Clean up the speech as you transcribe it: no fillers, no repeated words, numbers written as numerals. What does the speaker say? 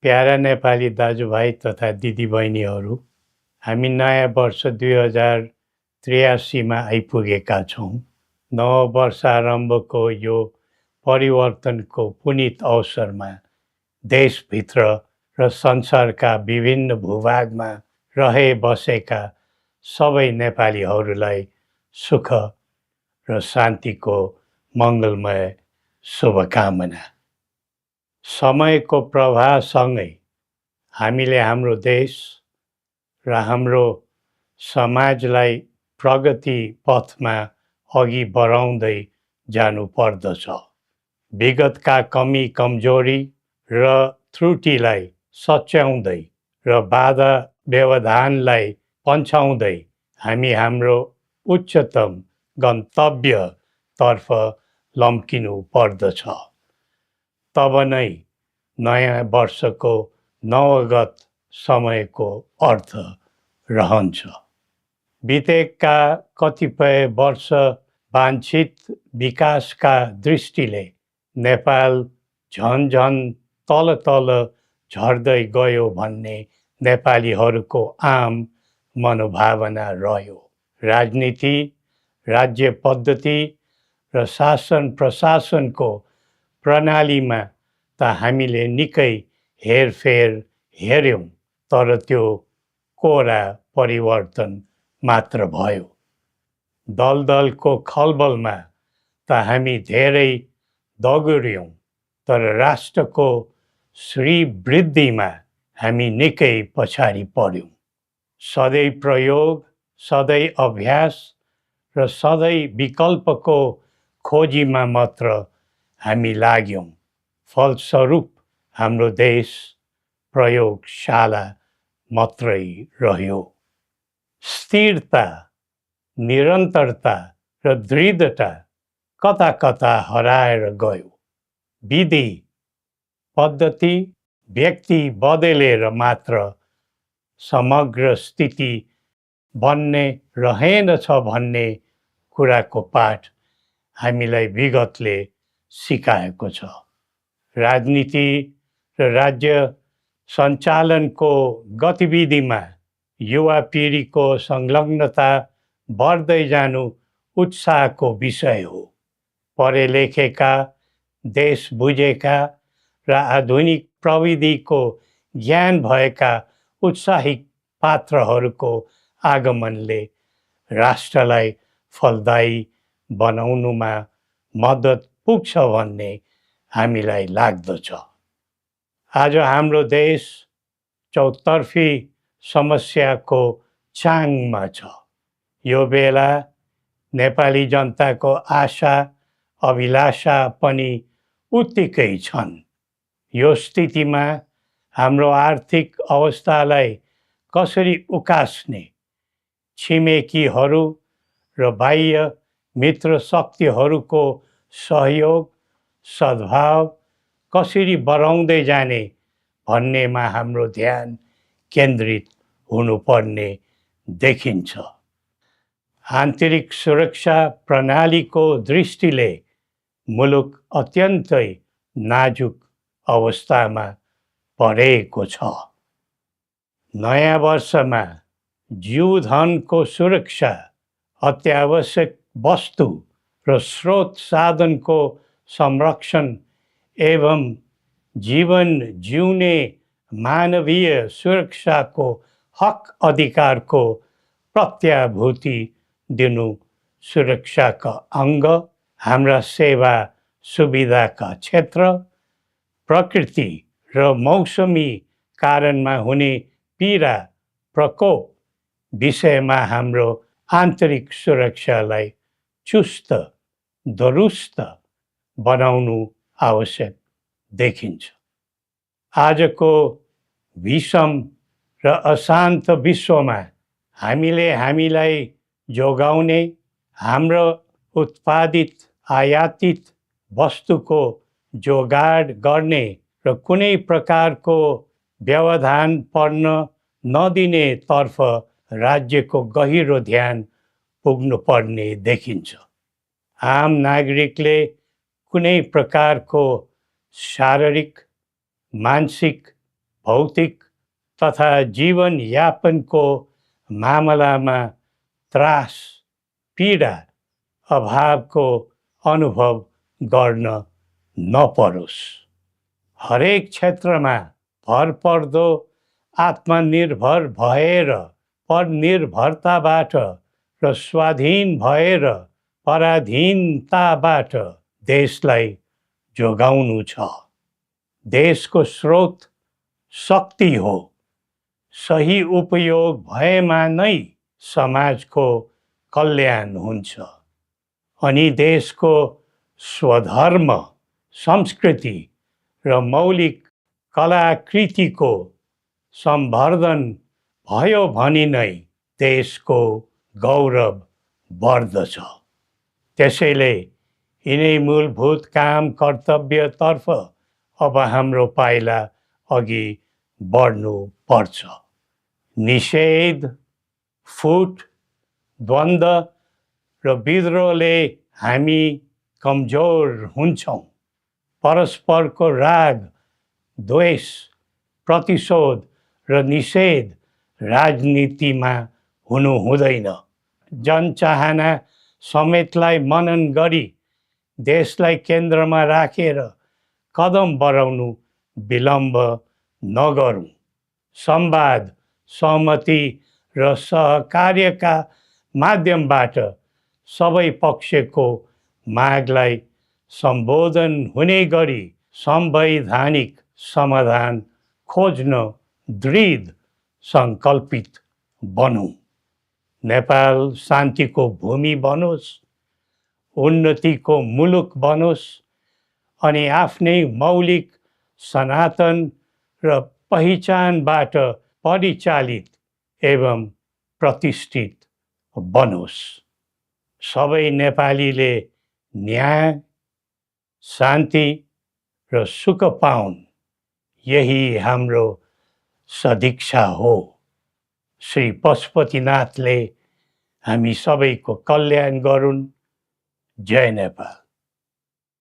Para Nepali दाजुभाइ तथा दिदीबहिनीहरू, हामी नयाँ वर्ष 2083 आइपुगेका छौँ। नव वर्ष आरम्भको यो परिवर्तनको पुनीत अवसरमा देशभित्र र संसारका विभिन्न भूभागमा रहे बसेका सबै नेपालीहरूलाई सुख र शान्तिको मङ्गलमय शुभकामना। समयको प्रवाहसँगै हामीले हाम्रो देश र हाम्रो समाजलाई प्रगति पथमा अघि बढाउँदै जानुपर्दछ। विगतका कमी कमजोरी र त्रुटिलाई सच्याउँदै र बाधा व्यवधानलाई पन्छाउँदै हामी हाम्रो उच्चतम गन्तव्यतर्फ लम्किनु पर्दछ। तब नै नयाँ वर्षको नवगत समयको अर्थ रहन्छ। बितेका कतिपय वर्ष वाञ्छित विकासका दृष्टिले नेपाल झन तल झर्दै गयो भन्ने नेपालीहरूको आम मनोभावना रह्यो। राजनीति, राज्य पद्धति र शासन प्रशासनको प्रणालीमा त हामीले निकै हेरफेर हेर्यौँ, तर त्यो कोरा परिवर्तन मात्र भयो। दलदलको खलबलमा त हामी धेरै दगुर्यौँ, तर राष्ट्रको श्रीवृद्धिमा हामी निकै पछाडि पर्यौँ। सधैँ प्रयोग, सधैँ अभ्यास र सधैँ विकल्पको खोजीमा मात्र हामी लाग्यौँ। फलस्वरूप हाम्रो देश प्रयोगशाला मात्रै रह्यो। स्थिरता, निरन्तरता र दृढता कता कता हराएर गयो। विधि पद्धति व्यक्ति बदलेर मात्र समग्र स्थिति बन्ने रहेनछ भन्ने कुराको पाठ हामीलाई विगतले सिकाएको छ। राजनीति र राज्य सञ्चालनको गतिविधिमा युवा पिँढीको संलग्नता बढ्दै जानु उत्साहको विषय हो। पढे लेखेका, देश बुझेका र आधुनिक प्रविधिको ज्ञान भएका उत्साहिक पात्रहरूको आगमनले राष्ट्रलाई फलदायी बनाउनुमा मद्दत पुग्छ भन्ने हामीलाई लाग्दछ। आज हाम्रो देश चौतर्फी समस्याको चाङमा छ। यो बेला नेपाली जनताको आशा अभिलाषा पनि उत्तिकै छन्। यो स्थितिमा हाम्रो आर्थिक अवस्थालाई कसरी उकास्ने, छिमेकीहरू र बाह्य मित्र शक्तिहरूको सहयोग सद्भाव कसरी बढाउँदै जाने भन्नेमा हाम्रो ध्यान केन्द्रित हुनुपर्ने देखिन्छ। आन्तरिक सुरक्षा प्रणालीको दृष्टिले मुलुक अत्यन्तै नाजुक अवस्थामा परेको छ। नयाँ वर्षमा जीवधनको सुरक्षा, अत्यावश्यक वस्तु र स्रोत साधनको संरक्षण एवं जीवन जिउने मानवीय सुरक्षाको हक अधिकारको प्रत्याभूति दिनु सुरक्षाका अङ्ग, हाम्रा सेवा सुविधाका क्षेत्र, प्रकृति र मौसमी कारणमा हुने पीडा प्रकोप विषयमा हाम्रो आन्तरिक सुरक्षालाई चुस्त दुरुस्त बनाउनु आवश्यक देखिन्छ। आजको विषम र अशान्त विश्वमा हामीले हामीलाई जोगाउने, हाम्रो उत्पादित आयातित वस्तुको जोगाड गर्ने र कुनै प्रकारको व्यवधान पर्न नदिने तर्फ राज्यको गहिरो ध्यान पुग्नुपर्ने देखिन्छ। आम नागरिकले कुनै प्रकारको शारीरिक, मानसिक भौतिक तथा जीवनयापनको मामलामा त्रास, पीडा, अभावको अनुभव गर्न नपरोस्। हरेक क्षेत्रमा भरपर्दो आत्मनिर्भर भएर परनिर्भरताबाट र स्वाधीन भएर पराधीनताबाट देशलाई जोगाउनु छ। देशको स्रोत शक्ति हो। सही उपयोग भएमा नै समाजको कल्याण हुन्छ अनि देशको स्वधर्म, संस्कृति र मौलिक कलाकृतिको सम्वर्धन भयो भने नै देशको गौरव बढ्दछ। त्यसैले यिनै मूलभूत काम कर्तव्यतर्फ अब हाम्रो पाइला अघि बढ्नु पर्छ। निषेध, फुट, द्वन्द्व र विद्रोहले हामी कमजोर हुन्छौँ। परस्परको राग, द्वेष, प्रतिशोध र निषेध राजनीतिमा हुनु हुँदैन। जनचाहना समेतलाई मनन गरी देशलाई केन्द्रमा राखेर कदम बढाउनु विलम्ब नगरौँ। संवाद, सहमति र सहकार्यका माध्यमबाट सबै पक्षको मागलाई सम्बोधन हुने गरी संवैधानिक समाधान खोज्न दृढ सङ्कल्पित बनौँ। नेपाल शान्तिको भूमि बनोस्, उन्नतिको मुलुक बनोस् अनि आफ्नै मौलिक, सनातन र पहिचानबाट परिचालित एवं प्रतिष्ठित बनोस्। सबै नेपालीले न्याय, शान्ति र सुख पाउन्, यही हाम्रो सदिच्छा हो। श्री पशुपतिनाथले हामी सबैको कल्याण गरून्। जय नेपाल।